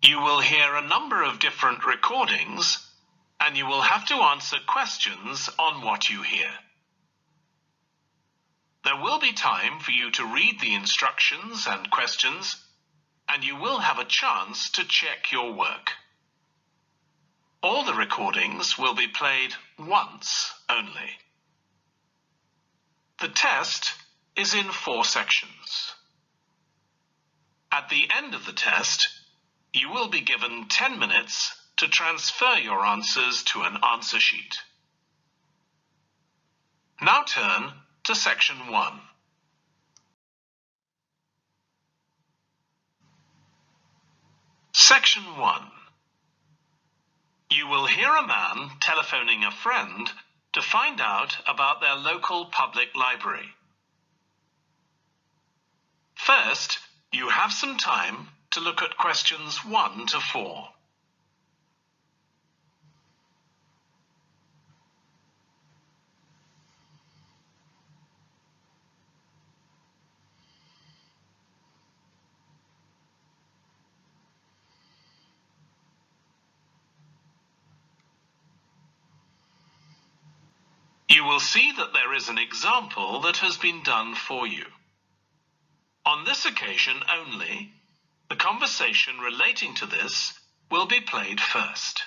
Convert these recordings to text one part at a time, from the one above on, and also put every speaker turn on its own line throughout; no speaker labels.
You will hear a number of different recordings, and you will have to answer questions on what you hear. There will be time for you to read the instructions and questions, and you will have a chance to check your work. All the recordings will be played once only. The test is in 4 sections. At the end of the test, you will be given 10 minutes to transfer your answers to an answer sheet. Now turn to section 1. Section 1. You will hear a man telephoning a friend to find out about their local public library. First, you have some time to look at questions 1 to 4. You will see that there is an example that has been done for you. On this occasion only, the conversation relating to this will be played first.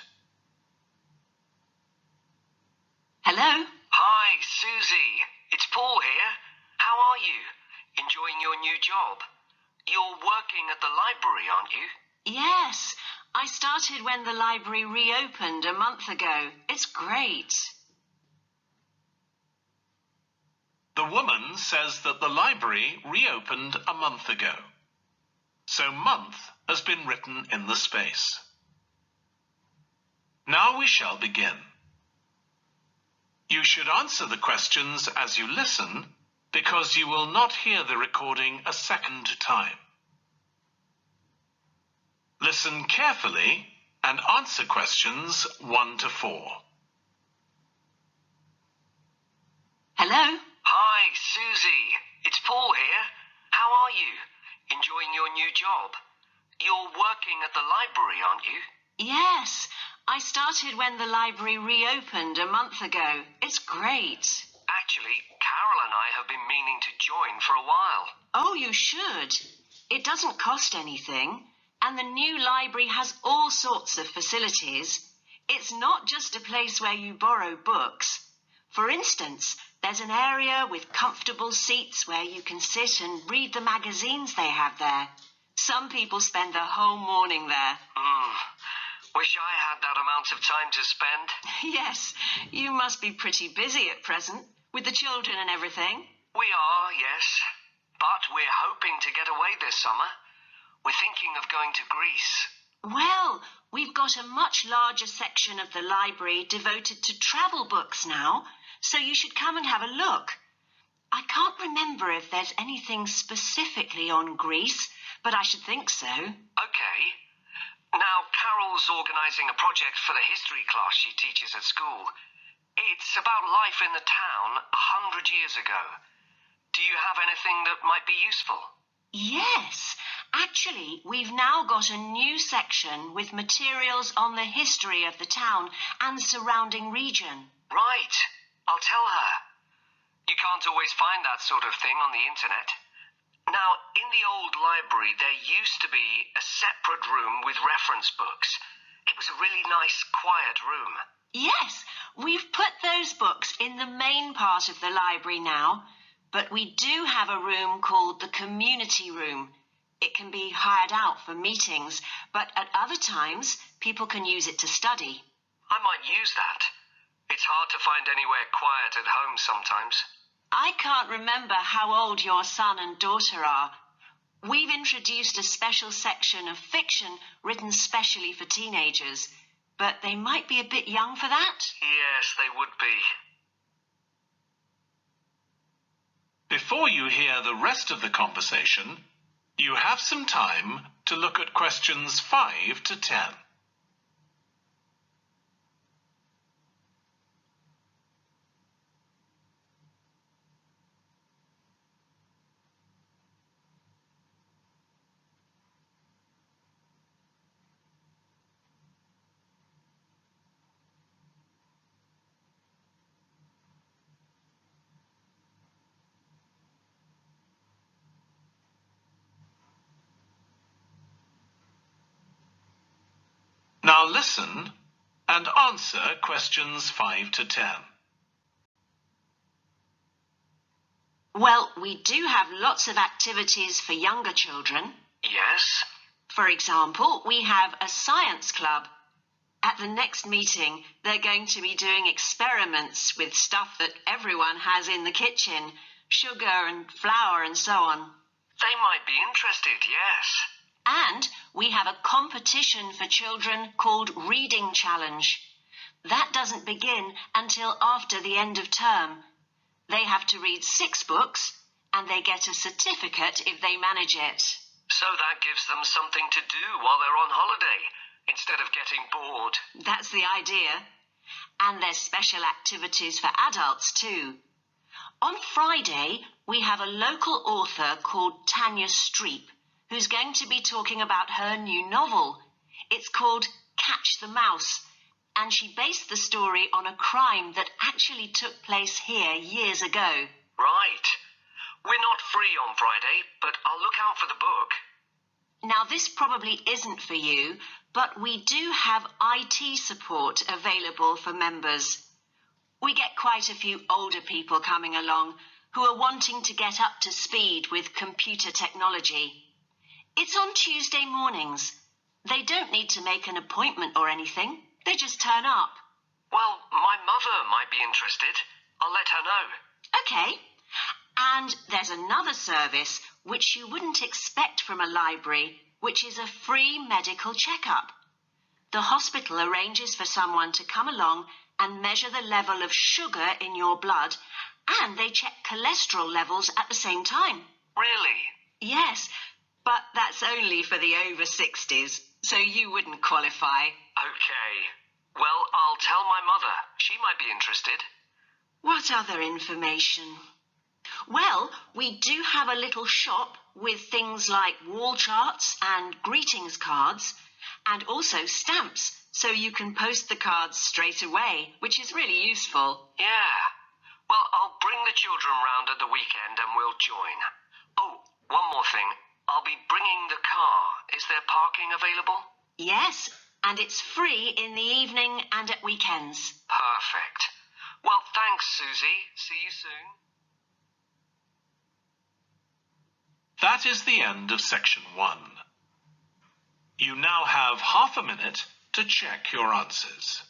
Hello?
Hi, Susie. It's Paul here. How are you? Enjoying your new job? You're working at the library, aren't you?
Yes, I started when the library reopened a month ago. It's great.
The woman says that the library reopened a month ago. So month has been written in the space. Now we shall begin. You should answer the questions as you listen, because you will not hear the recording a second time. Listen carefully and answer questions 1 to 4.
Hello?
Hi, Susie. It's Paul here. How are you? Enjoying your new job? You're working at the library, aren't you?
Yes, I started when the library reopened a month ago. It's great.
Actually, Carol and I have been meaning to join for a while.
Oh, you should. It doesn't cost anything, and the new library has all sorts of facilities. It's not just a place where you borrow books. For instance, there's an area with comfortable seats where you can sit and read the magazines they have there. Some people spend the whole morning there.
Wish I had that amount of time to spend.
Yes, you must be pretty busy at present, with the children and everything.
We are, yes. But we're hoping to get away this summer. We're thinking of going to Greece.
Well, we've got a much larger section of the library devoted to travel books now, so you should come and have a look. I can't remember if there's anything specifically on Greece, but I should think so.
Okay. Now, Carol's organising a project for the history class she teaches at school. It's about life in the town 100 years ago. Do you have anything that might be useful?
Yes. Actually, we've now got a new section with materials on the history of the town and surrounding region.
Right. I'll tell her. You can't always find that sort of thing on the internet. Now, in the old library, there used to be a separate room with reference books. It was a really nice, quiet room.
Yes, we've put those books in the main part of the library now, but we do have a room called the community room. It can be hired out for meetings, but at other times, people can use it to study.
I might use that. It's hard to find anywhere quiet at home sometimes.
I can't remember how old your son and daughter are. We've introduced a special section of fiction written specially for teenagers, but they might be a bit young for that.
Yes, they would be.
Before you hear the rest of the conversation, you have some time to look at questions 5 to 10. listen and answer questions 5 to 10.
Well, we do have lots of activities for younger children.
Yes?
For example, we have a science club. At the next meeting, they're going to be doing experiments with stuff that everyone has in the kitchen, sugar and flour and so on.
They might be interested, yes.
And we have a competition for children called Reading Challenge. That doesn't begin until after the end of term. They have to read 6 books and they get a certificate if they manage it.
So that gives them something to do while they're on holiday, instead of getting bored.
That's the idea. And there's special activities for adults too. On Friday, we have a local author called Tanya Streep, who's going to be talking about her new novel. It's called Catch the Mouse, and she based the story on a crime that actually took place here years ago.
Right. We're not free on Friday, but I'll look out for the book.
Now, this probably isn't for you, but we do have IT support available for members. We get quite a few older people coming along who are wanting to get up to speed with computer technology. It's on Tuesday mornings. They don't need to make an appointment or anything. They just turn up.
Well, my mother might be interested. I'll let her know.
Okay. And there's another service which you wouldn't expect from a library, which is a free medical checkup. The hospital arranges for someone to come along and measure the level of sugar in your blood, and they check cholesterol levels at the same time.
Really?
Yes, but that's only for the over 60s, so you wouldn't qualify.
Okay. Well, I'll tell my mother. She might be interested.
What other information? Well, we do have a little shop with things like wall charts and greetings cards, and also stamps, so you can post the cards straight away, which is really useful.
Yeah. Well, I'll bring the children round at the weekend and we'll join. Oh, one more thing. I'll be bringing the car. Is there parking available?
Yes, and it's free in the evening and at weekends.
Perfect. Well, thanks, Susie. See you soon.
That is the end of section 1. You now have half a minute to check your answers.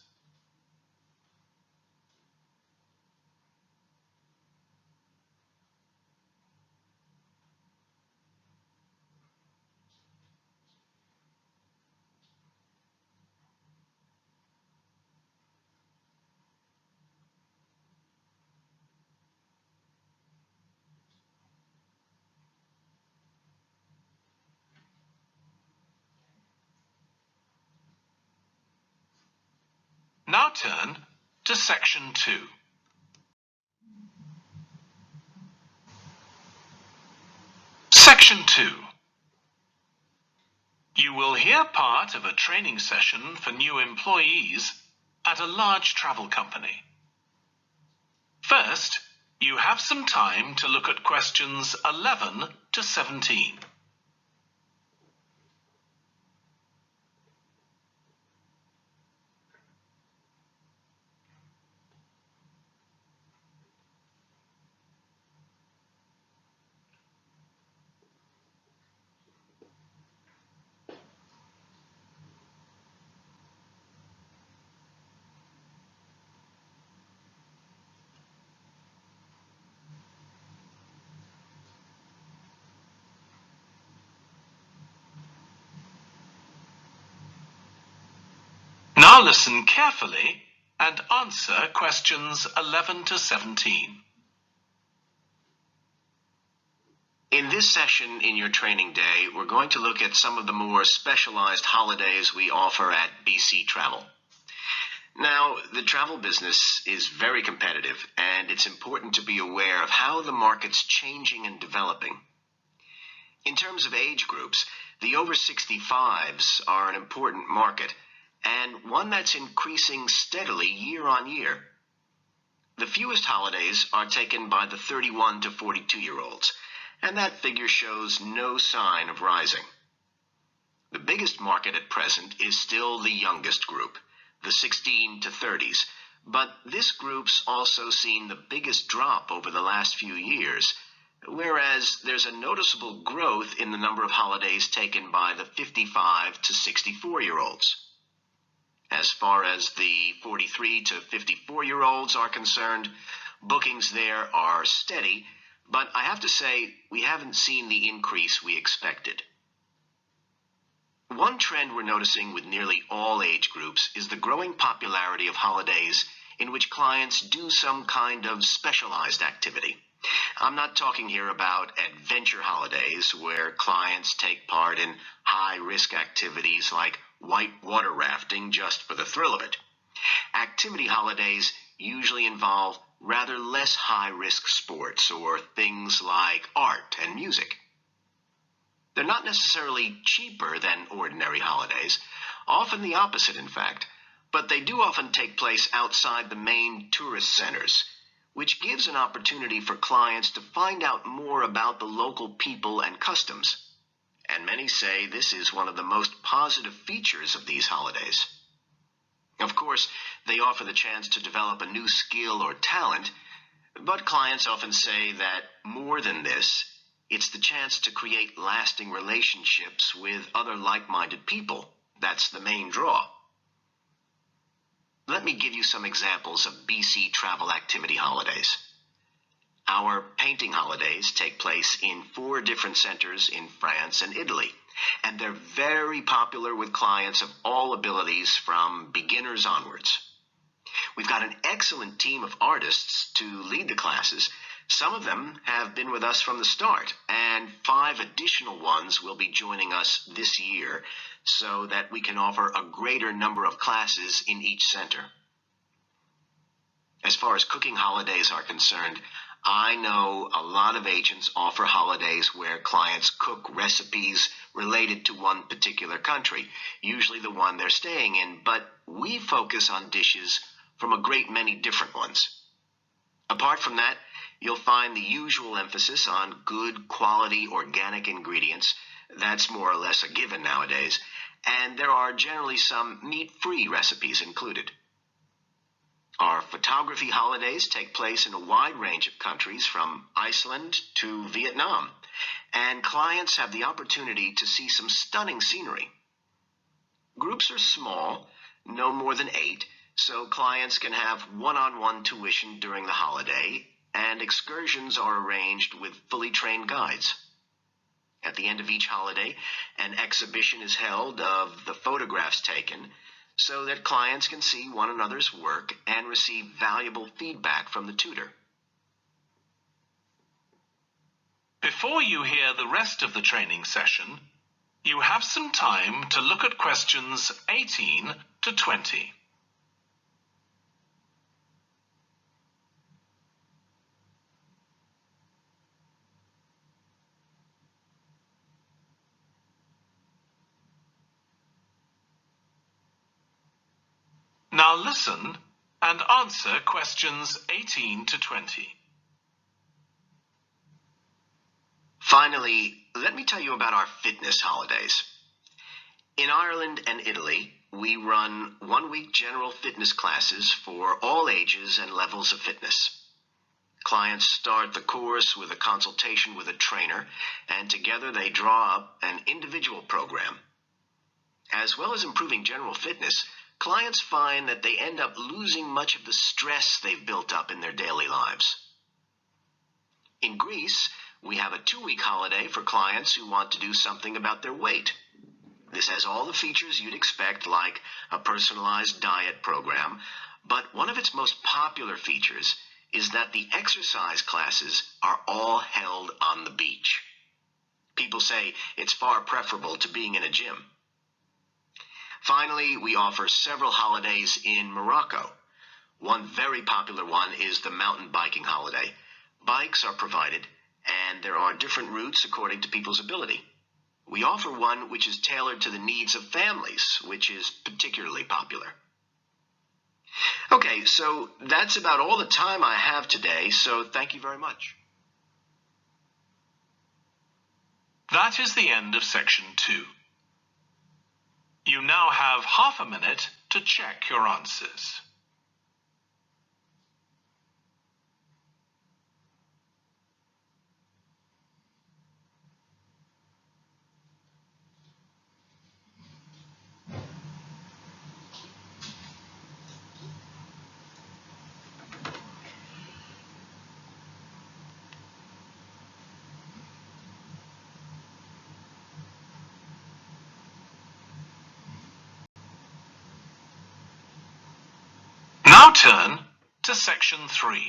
Now turn to section 2. Section 2. You will hear part of a training session for new employees at a large travel company. First, you have some time to look at questions 11 to 17. Now listen carefully and answer questions 11 to 17.
In this session in your training day, we're going to look at some of the more specialized holidays we offer at BC Travel. Now, the travel business is very competitive, and it's important to be aware of how the market's changing and developing. In terms of age groups, the over 65s are an important market, and one that's increasing steadily year on year. The fewest holidays are taken by the 31 to 42-year-olds, and that figure shows no sign of rising. The biggest market at present is still the youngest group, the 16 to 30s, but this group's also seen the biggest drop over the last few years, whereas there's a noticeable growth in the number of holidays taken by the 55 to 64-year-olds. As far as the 43 to 54-year-olds are concerned, bookings there are steady, but I have to say we haven't seen the increase we expected. One trend we're noticing with nearly all age groups is the growing popularity of holidays in which clients do some kind of specialized activity. I'm not talking here about adventure holidays where clients take part in high-risk activities like white water rafting just for the thrill of it. Activity holidays usually involve rather less high-risk sports or things like art and music. They're not necessarily cheaper than ordinary holidays, often the opposite in fact, but they do often take place outside the main tourist centers, which gives an opportunity for clients to find out more about the local people and customs. And many say this is one of the most positive features of these holidays. Of course, they offer the chance to develop a new skill or talent, but clients often say that more than this, it's the chance to create lasting relationships with other like-minded people. That's the main draw. Let me give you some examples of BC travel activity holidays. Our painting holidays take place in 4 different centers in France and Italy, and they're very popular with clients of all abilities from beginners onwards. We've got an excellent team of artists to lead the classes. Some of them have been with us from the start, and 5 additional ones will be joining us this year so that we can offer a greater number of classes in each center. As far as cooking holidays are concerned, I know a lot of agents offer holidays where clients cook recipes related to one particular country, usually the one they're staying in, but we focus on dishes from a great many different ones. Apart from that, you'll find the usual emphasis on good quality organic ingredients. That's more or less a given nowadays, and there are generally some meat-free recipes included. Our photography holidays take place in a wide range of countries from Iceland to Vietnam, and clients have the opportunity to see some stunning scenery. Groups are small, no more than 8, so clients can have one-on-one tuition during the holiday, and excursions are arranged with fully trained guides. At the end of each holiday, an exhibition is held of the photographs taken so that clients can see one another's work and receive valuable feedback from the tutor.
Before you hear the rest of the training session, you have some time to look at questions 18 to 20. Now listen and answer questions 18 to 20.
Finally, let me tell you about our fitness holidays. In Ireland and Italy, we run one-week general fitness classes for all ages and levels of fitness. Clients start the course with a consultation with a trainer, and together they draw up an individual program. As well as improving general fitness, clients find that they end up losing much of the stress they've built up in their daily lives. In Greece, we have a 2-week holiday for clients who want to do something about their weight. This has all the features you'd expect, like a personalized diet program, but one of its most popular features is that the exercise classes are all held on the beach. People say it's far preferable to being in a gym. Finally, we offer several holidays in Morocco. One very popular one is the mountain biking holiday. Bikes are provided, and there are different routes according to people's ability. We offer one which is tailored to the needs of families, which is particularly popular. Okay, so that's about all the time I have today, so thank you very much.
That is the end of section 2. You now have half a minute to check your answers. Now turn to section 3.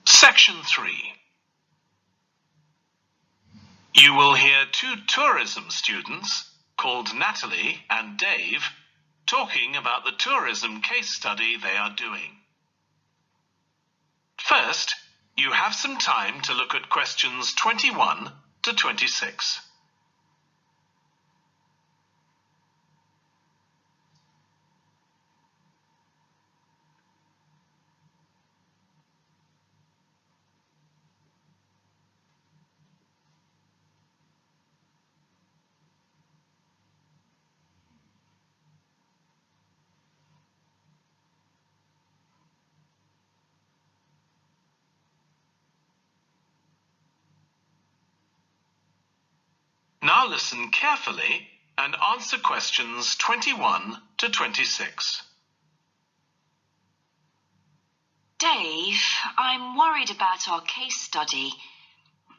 Section 3. You will hear two tourism students called Natalie and Dave talking about the tourism case study they are doing. First, you have some time to look at questions 21 to 26. Now listen carefully and answer questions 21 to 26.
Dave, I'm worried about our case study.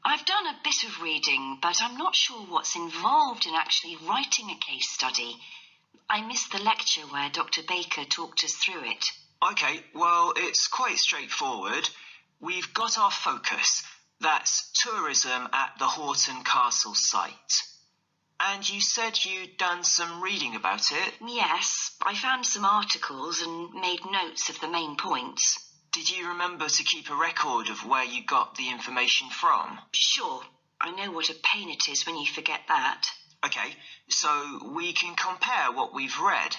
I've done a bit of reading, but I'm not sure what's involved in actually writing a case study. I missed the lecture where Dr. Baker talked us through it.
Okay, well, it's quite straightforward. We've got our focus. That's tourism at the Horton Castle site. And you said you'd done some reading about it?
Yes, I found some articles and made notes of the main points.
Did you remember to keep a record of where you got the information from?
Sure, I know what a pain it is when you forget that.
Okay, so we can compare what we've read.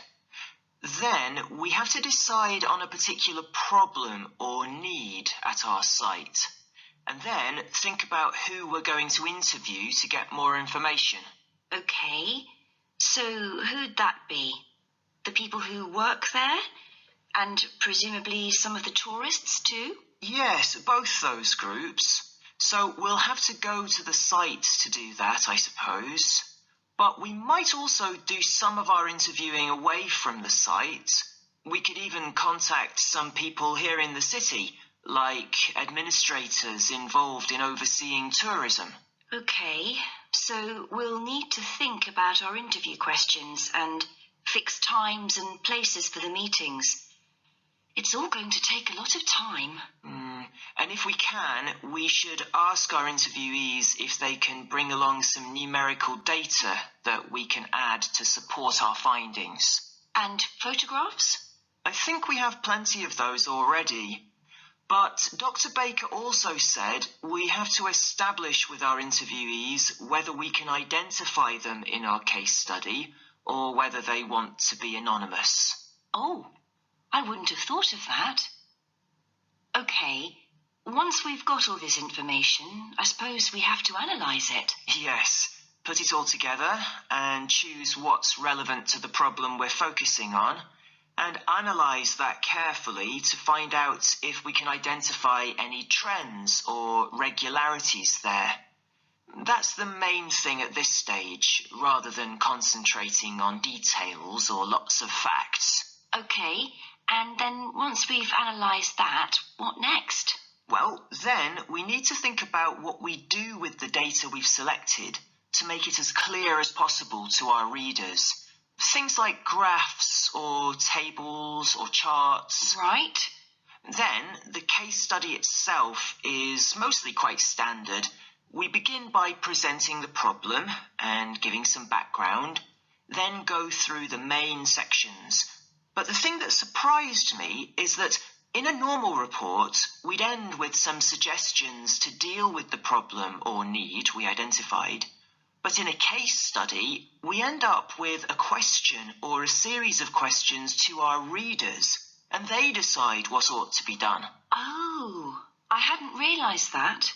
Then we have to decide on a particular problem or need at our site. And then think about who we're going to interview to get more information.
Okay, so who'd that be? The people who work there? And presumably some of the tourists too?
Yes, both those groups. So we'll have to go to the site to do that, I suppose. But we might also do some of our interviewing away from the site. We could even contact some people here in the city, like administrators involved in overseeing tourism.
Okay, so we'll need to think about our interview questions and fix times and places for the meetings. It's all going to take a lot of time.
And if we can, we should ask our interviewees if they can bring along some numerical data that we can add to support our findings.
And photographs?
I think we have plenty of those already. But Dr. Baker also said we have to establish with our interviewees whether we can identify them in our case study or whether they want to be anonymous.
Oh, I wouldn't have thought of that. Okay, once we've got all this information, I suppose we have to analyse it.
Yes, put it all together and choose what's relevant to the problem we're focusing on and analyse that carefully to find out if we can identify any trends or regularities there. That's the main thing at this stage, rather than concentrating on details or lots of facts.
Okay, and then once we've analysed that, what next?
Well, then we need to think about what we do with the data we've selected to make it as clear as possible to our readers. Things like graphs or tables or charts.
Right.
Then the case study itself is mostly quite standard. We begin by presenting the problem and giving some background, then go through the main sections. But the thing that surprised me is that in a normal report, we'd end with some suggestions to deal with the problem or need we identified. But in a case study, we end up with a question or a series of questions to our readers, and they decide what ought to be done.
Oh, I hadn't realised that.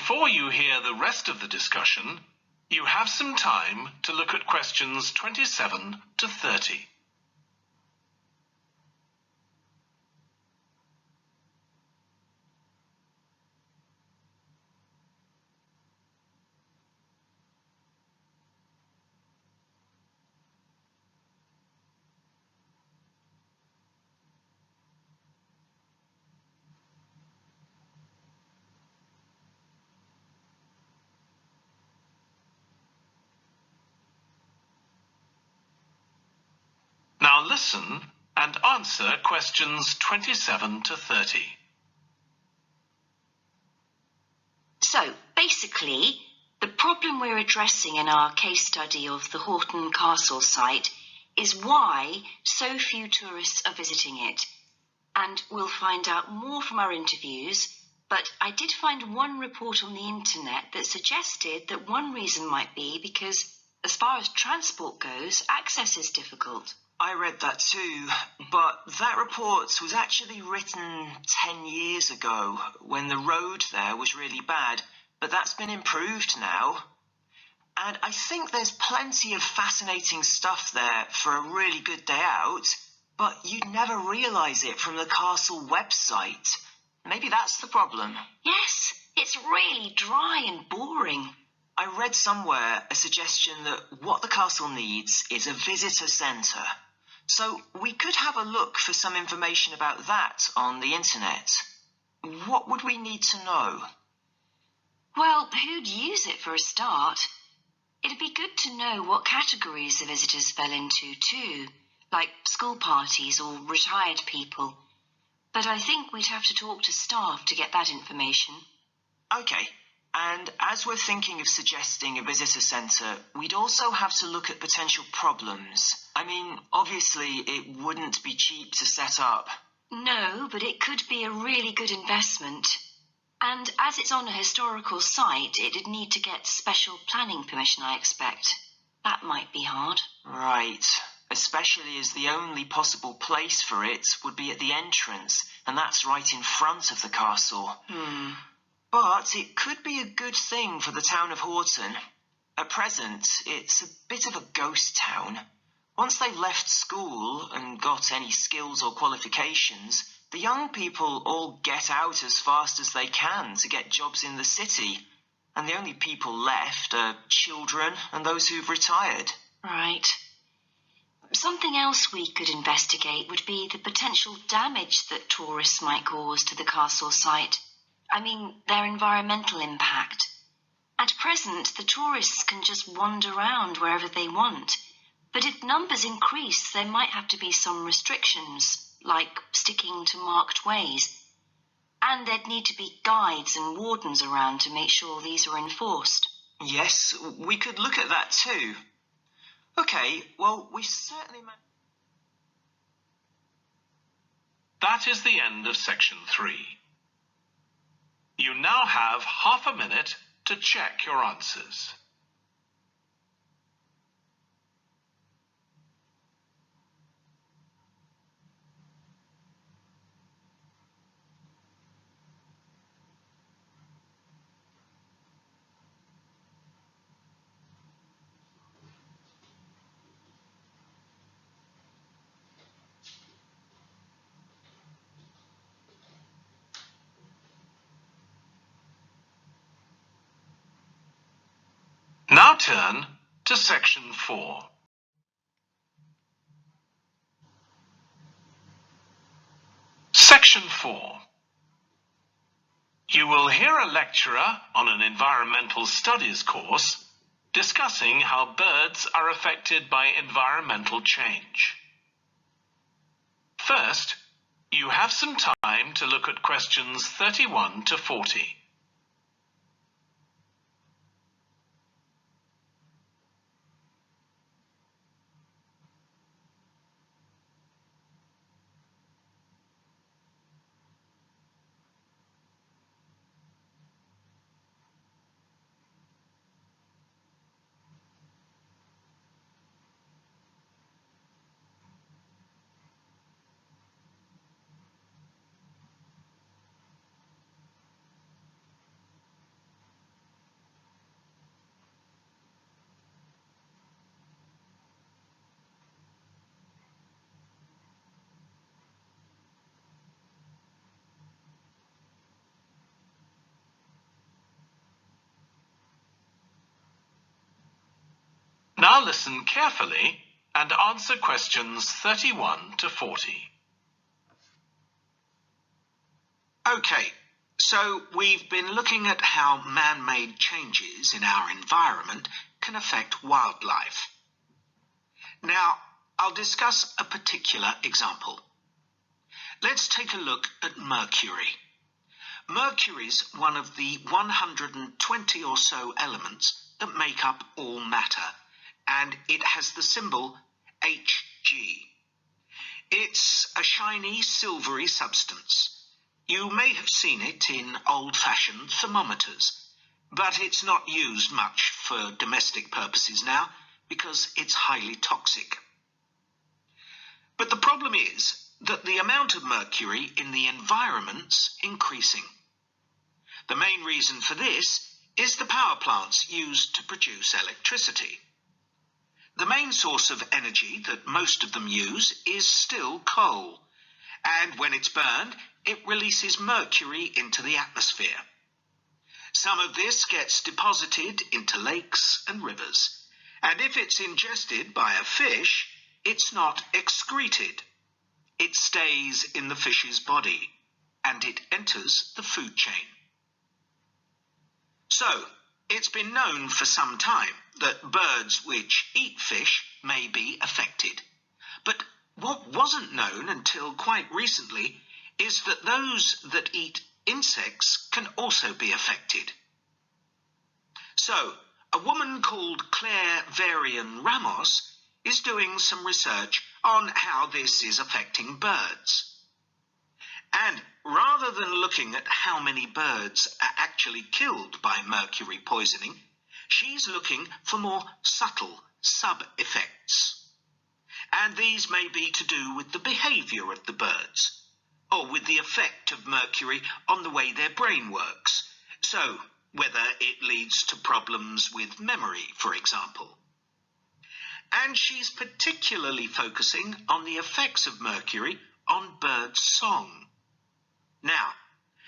before you hear the rest of the discussion, you have some time to look at questions 27 to 30. Now listen and answer questions 27 to 30.
So, basically, the problem we're addressing in our case study of the Horton Castle site is why so few tourists are visiting it. And we'll find out more from our interviews, but I did find one report on the internet that suggested that one reason might be because, as far as transport goes, access is difficult.
I read that too, but that report was actually written 10 years ago when the road there was really bad, but that's been improved now. And I think there's plenty of fascinating stuff there for a really good day out, but you'd never realise it from the castle website. Maybe that's the problem.
Yes, it's really dry and boring.
I read somewhere a suggestion that what the castle needs is a visitor centre. So we could have a look for some information about that on the internet. What would we need to know?
Well, who'd use it for a start? It'd be good to know what categories the visitors fell into too, like school parties or retired people. But I think we'd have to talk to staff to get that information.
Okay. And as we're thinking of suggesting a visitor centre, we'd also have to look at potential problems. I mean, obviously, it wouldn't be cheap to set up.
No, but it could be a really good investment. And as it's on a historical site, it'd need to get special planning permission, I expect. That might be hard.
Right. Especially as the only possible place for it would be at the entrance, and that's right in front of the castle. But it could be a good thing for the town of Horton. At present, it's a bit of a ghost town. Once they've left school and got any skills or qualifications, the young people all get out as fast as they can to get jobs in the city. And the only people left are children and those who've retired.
Right. Something else we could investigate would be the potential damage that tourists might cause to the castle site. I mean, their environmental impact. At present, the tourists can just wander around wherever they want. But if numbers increase, there might have to be some restrictions, like sticking to marked ways. And there'd need to be guides and wardens around to make sure these are enforced.
Yes, we could look at that too. Okay, well, we certainly...
That is the end of section 3. You now have half a minute to check your answers. Now turn to section 4. Section 4. You will hear a lecturer on an environmental studies course discussing how birds are affected by environmental change. First, you have some time to look at questions 31 to 40. listen carefully and answer questions 31 to 40.
Okay, so we've been looking at how man-made changes in our environment can affect wildlife. Now, I'll discuss a particular example. Let's take a look at mercury. Mercury's one of the 120 or so elements that make up all matter, and it has the symbol Hg. It's a shiny, silvery substance. You may have seen it in old-fashioned thermometers, but it's not used much for domestic purposes now because it's highly toxic. But the problem is that the amount of mercury in the environment's increasing. The main reason for this is the power plants used to produce electricity. The main source of energy that most of them use is still coal, and when it's burned, it releases mercury into the atmosphere. Some of this gets deposited into lakes and rivers, and if it's ingested by a fish, it's not excreted. It stays in the fish's body, and it enters the food chain. So, it's been known for some time that birds which eat fish may be affected. But what wasn't known until quite recently is that those that eat insects can also be affected. So, a woman called Claire Varian Ramos is doing some research on how this is affecting birds. And rather than looking at how many birds are actually killed by mercury poisoning, she's looking for more subtle sub-effects. And these may be to do with the behaviour of the birds, or with the effect of mercury on the way their brain works. So, whether it leads to problems with memory, for example. And she's particularly focusing on the effects of mercury on bird song. Now,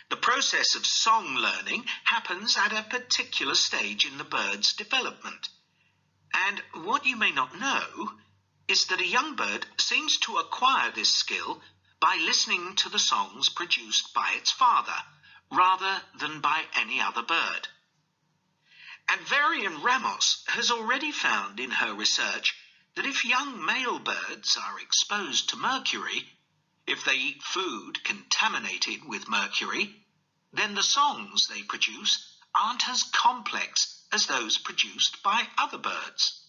the process of song learning happens at a particular stage in the bird's development. And what you may not know is that a young bird seems to acquire this skill by listening to the songs produced by its father, rather than by any other bird. And Varian Ramos has already found in her research that if young male birds are exposed to mercury, if they eat food contaminated with mercury, then the songs they produce aren't as complex as those produced by other birds.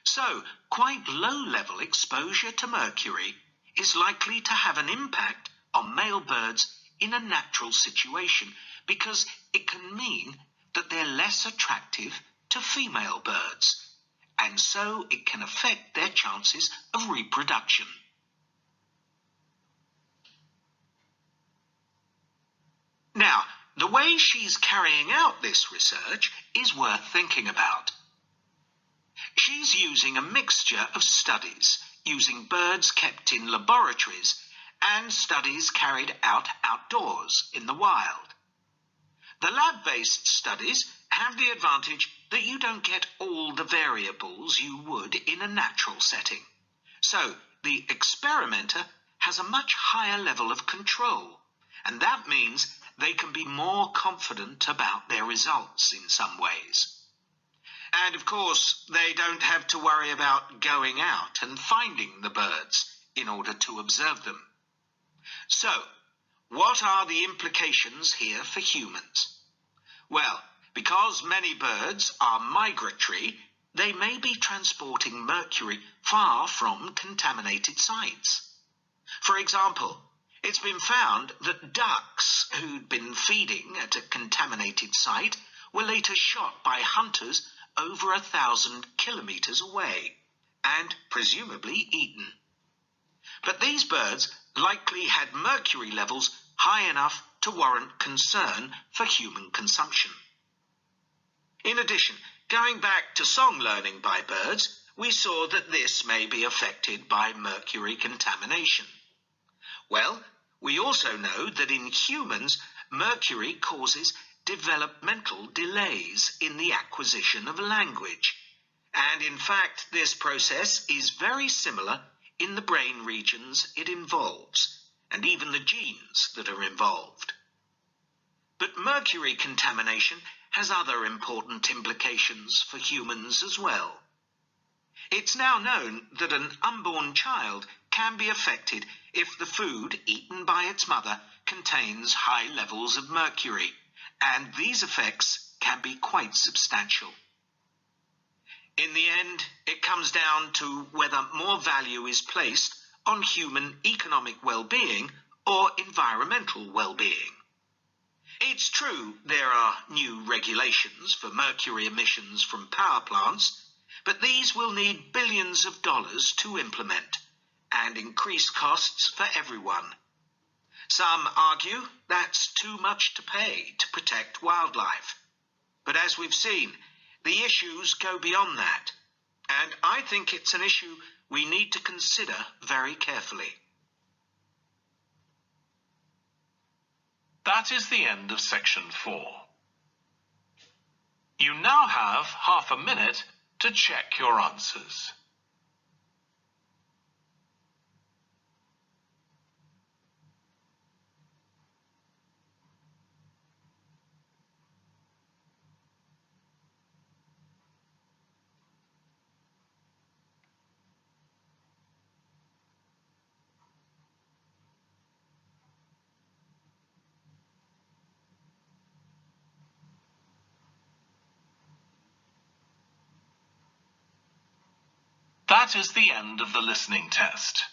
So, quite low-level exposure to mercury is likely to have an impact on male birds in a natural situation because it can mean that they're less attractive to female birds, and so it can affect their chances of reproduction. Now, the way she's carrying out this research is worth thinking about. She's using a mixture of studies, using birds kept in laboratories and studies carried out outdoors in the wild. The lab-based studies have the advantage that you don't get all the variables you would in a natural setting. So, the experimenter has a much higher level of control, and that means they can be more confident about their results in some ways. And of course, they don't have to worry about going out and finding the birds in order to observe them. So, what are the implications here for humans? Well, because many birds are migratory, they may be transporting mercury far from contaminated sites. For example, it's been found that ducks who'd been feeding at a contaminated site were later shot by hunters over 1,000 kilometres away, and presumably eaten. But these birds likely had mercury levels high enough to warrant concern for human consumption. In addition, going back to song learning by birds, we saw that this may be affected by mercury contamination. Well, we also know that in humans, mercury causes developmental delays in the acquisition of language, And in fact, this process is very similar in the brain regions it involves, and even the genes that are involved. But mercury contamination has other important implications for humans as well. It's now known that an unborn child can be affected if the food eaten by its mother contains high levels of mercury, and these effects can be quite substantial. In the end, it comes down to whether more value is placed on human economic well-being or environmental well-being. It's true there are new regulations for mercury emissions from power plants, but these will need billions of dollars to implement and increase costs for everyone. Some argue that's too much to pay to protect wildlife. But as we've seen, the issues go beyond that, and I think it's an issue we need to consider very carefully.
That is the end of section 4. You now have half a minute to check your answers. That is the end of the listening test.